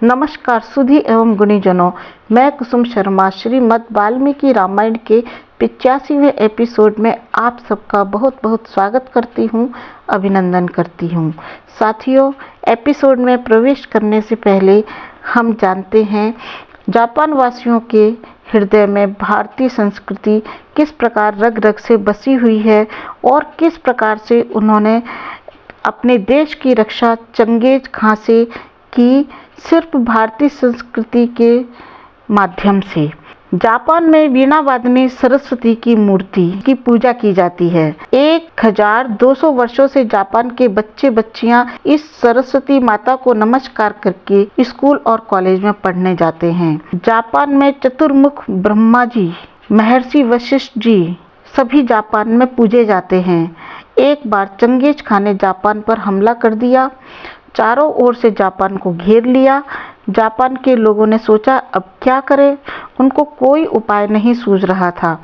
नमस्कार सुधी एवं गुणीजनों, मैं कुसुम शर्मा श्रीमद् वाल्मीकि रामायण के 85वें एपिसोड में आप सबका बहुत बहुत स्वागत करती हूँ, अभिनंदन करती हूँ। साथियों, एपिसोड में प्रवेश करने से पहले हम जानते हैं जापान वासियों के हृदय में भारतीय संस्कृति किस प्रकार रग रग से बसी हुई है और किस प्रकार से उन्होंने अपने देश की रक्षा चंगेज खां से की, सिर्फ भारतीय संस्कृति के माध्यम से। जापान में वीणा वादनी सरस्वती की मूर्ति की पूजा की जाती है। 1200 वर्षों से जापान के बच्चे बच्चियां इस सरस्वती माता को नमस्कार करके स्कूल और कॉलेज में पढ़ने जाते हैं। जापान में चतुर्मुख ब्रह्मा जी, महर्षि वशिष्ठ जी सभी जापान में पूजे जाते हैं। एक बार चंगेज खां ने जापान पर हमला कर दिया, चारों ओर से जापान को घेर लिया। जापान के लोगों ने सोचा अब क्या करें, उनको कोई उपाय नहीं सूझ रहा था।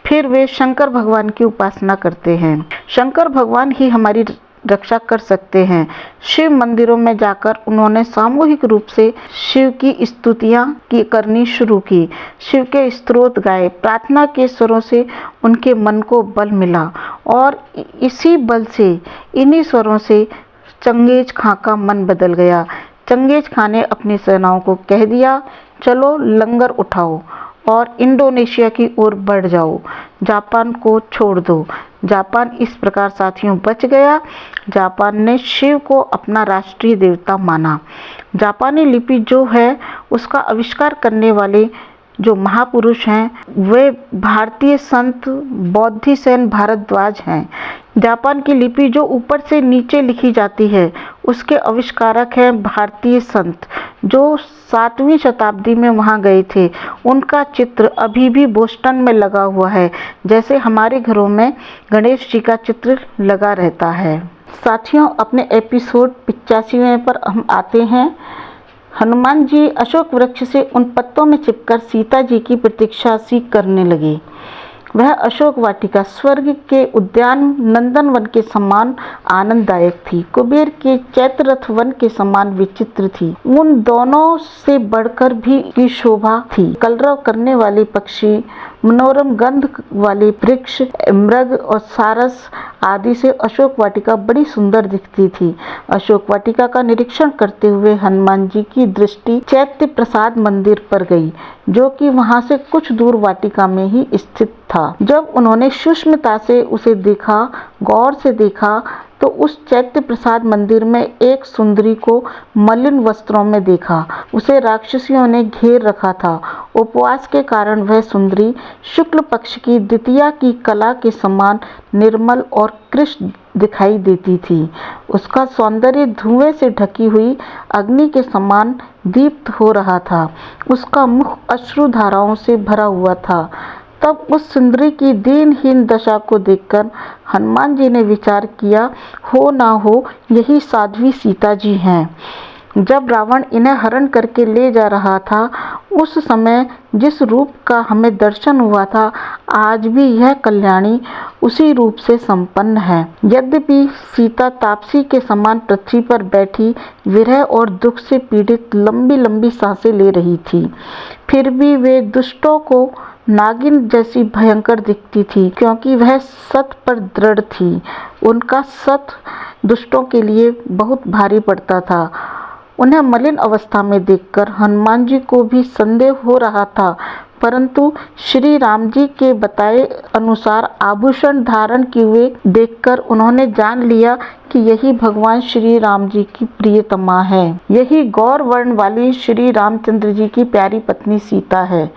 फिर वे शंकर भगवान की उपासना करते हैं। शंकर भगवान ही हमारी रक्षा कर सकते हैं। शिव मंदिरों में जाकर उन्होंने सामूहिक रूप से शिव की स्तुतियां करनी शुरू की। शिव के स्तोत्र गाए, प्रार्थना के स्वरों से उनके मन को बल मिला और इसी बल से, इन्हीं स्वरों से चंगेज खां का मन बदल गया। चंगेज खां ने अपनी सेनाओं को कह दिया, चलो लंगर उठाओ और इंडोनेशिया की ओर बढ़ जाओ, जापान को छोड़ दो। जापान इस प्रकार साथियों बच गया। जापान ने शिव को अपना राष्ट्रीय देवता माना। जापानी लिपि जो है उसका आविष्कार करने वाले जो महापुरुष हैं वे भारतीय संत बोधिसत्व भारद्वाज हैं। जापान की लिपि जो ऊपर से नीचे लिखी जाती है उसके आविष्कारक हैं भारतीय संत जो 7वीं शताब्दी में वहां गए थे। उनका चित्र अभी भी बोस्टन में लगा हुआ है, जैसे हमारे घरों में गणेश जी का चित्र लगा रहता है। साथियों, अपने एपिसोड 85वें पर हम आते हैं। हनुमान जी अशोक वृक्ष से उन पत्तों में चिपकर सीता जी की प्रतीक्षा सी करने लगे। वह अशोक वाटिका स्वर्ग के उद्यान नंदनवन के समान आनंददायक थी, कुबेर के चैत्ररथ वन के समान विचित्र थी। उन दोनों से बढ़कर भी की शोभा थी। कलरव करने वाले पक्षी, मनोरम गंध वाले वृक्ष, मृग और सारस आदि से अशोक वाटिका बड़ी सुंदर दिखती थी। अशोक वाटिका का निरीक्षण करते हुए हनुमान जी की दृष्टि चैत्य प्रसाद मंदिर पर गई, जो कि वहां से कुछ दूर वाटिका में ही स्थित था। जब उन्होंने सूक्ष्मता से उसे देखा, गौर से देखा, तो उस चैत्य प्रसाद मंदिर में एक सुंदरी को मलिन वस्त्रों में देखा। उसे राक्षसियों ने घेर रखा था। उपवास के कारण वह सुंदरी शुक्ल पक्ष की द्वितीया की कला के समान निर्मल और कृष्ण दिखाई देती थी। उसका सौंदर्य धुएं से ढकी हुई अग्नि के समान दीप्त हो रहा था। उसका मुख अश्रु धाराओं से भरा हुआ था। तब उस सुंदरी की दीनहीन दशा को देखकर हनुमान जी ने विचार किया, हो ना हो यही साध्वी सीता जी हैं। जब रावण इन्हें हरण करके ले जा रहा था, उस समय जिस रूप का हमें दर्शन हुआ था, आज भी यह कल्याणी उसी रूप से संपन्न है। यद्यपि सीता तापसी के समान पृथ्वी पर बैठी विरह और दुख से पीड़ित लंबी लंबी सांसें ले रही थी, फिर भी वे दुष्टों को नागिन जैसी भयंकर दिखती थी, क्योंकि वह सत पर दृढ़ थी। उनका सत दुष्टों के लिए बहुत भारी पड़ता था। उन्हें मलिन अवस्था में देखकर हनुमान जी को भी संदेह हो रहा था, परंतु श्री राम जी के बताए अनुसार आभूषण धारण किए हुए देखकर उन्होंने जान लिया कि यही भगवान श्री राम जी की प्रियतमा है। यही गौर वर्ण वाली श्री रामचंद्र जी की प्यारी पत्नी सीता है,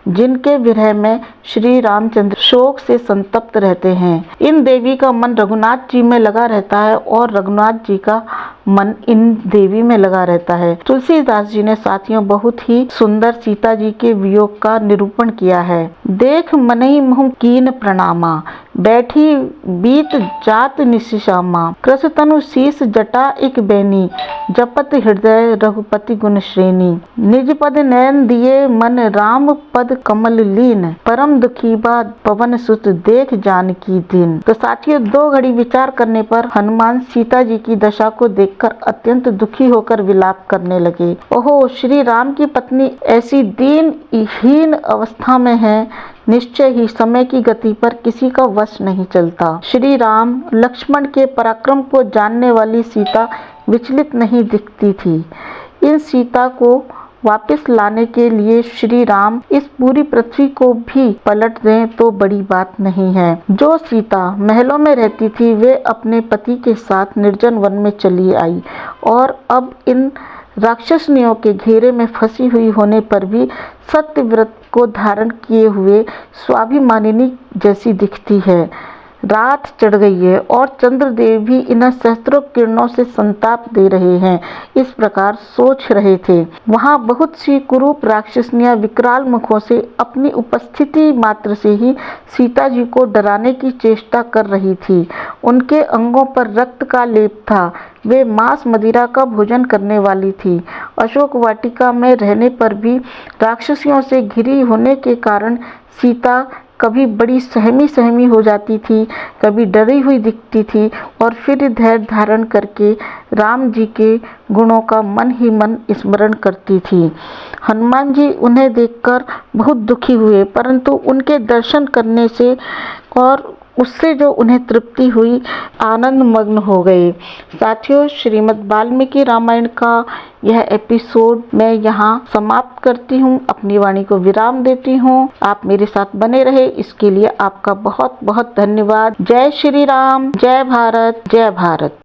जिनके विरह में श्री रामचंद्र शोक से संतप्त रहते हैं। इन देवी का मन रघुनाथ जी में लगा रहता है और रघुनाथ जी का मन इन देवी में लगा रहता है। तुलसीदास जी ने साथियों बहुत ही सुंदर सीता जी के वियोग का निरूपण किया है। देख मनहि मुँह कीन प्रणामा, बैठी बीत जात निशिशामा। कृष तनु शीस जटा एक बैनी, जपत हृदय रघुपति गुण श्रेणी। निज पद नयन दिए मन राम पद कमल लीन, परम दुखी बात पवन सुत देख जानकी दीन। तो साथियों, 2 घड़ी विचार करने पर हनुमान सीता जी की दशा को देखकर अत्यंत दुखी होकर विलाप करने लगे। ओहो, श्री राम की पत्नी ऐसी दीनहीन अवस्था में है, निश्चय ही समय की गति पर किसी का वश नहीं चलता। श्री राम लक्ष्मण के पराक्रम को जानने वाली सीता विचलित नहीं दिखती थी। इन सीता को वापस लाने के लिए श्री राम इस पूरी पृथ्वी को भी पलट दें तो बड़ी बात नहीं है। जो सीता महलों में रहती थी वे अपने पति के साथ निर्जन वन में चली आई और अब इन राक्षसनियों के घेरे में फंसी हुई होने पर भी सत्यव्रत को धारण किए हुए स्वाभिमानिनी जैसी दिखती है। रात चढ़ गई है और चंद्रदेव भी इन सहस्त्रों किरणों से संताप दे रहे हैं। इस प्रकार सोच रहे थे। वहां बहुत सी कुरूप राक्षसनियां विकराल मुखों से अपनी उपस्थिति मात्र से ही सीता जी को डराने की चेष्टा कर रही थी। उनके अंगों पर रक्त का लेप था। वे मांस मदिरा का भोजन करने वाली थी। अशोक वाटिका में रहने पर भी राक्षसियों से घिरी होने के कारण सीता कभी बड़ी सहमी हो जाती थी, कभी डरी हुई दिखती थी और फिर धैर्य धारण करके राम जी के गुणों का मन ही मन स्मरण करती थी। हनुमान जी उन्हें देखकर बहुत दुखी हुए, परंतु उनके दर्शन करने से और उससे जो उन्हें तृप्ति हुई, आनंद मग्न हो गए। साथियों, श्रीमद् वाल्मीकि रामायण का यह एपिसोड मैं यहाँ समाप्त करती हूँ, अपनी वाणी को विराम देती हूँ। आप मेरे साथ बने रहे इसके लिए आपका बहुत बहुत धन्यवाद। जय श्री राम, जय भारत, जय भारत।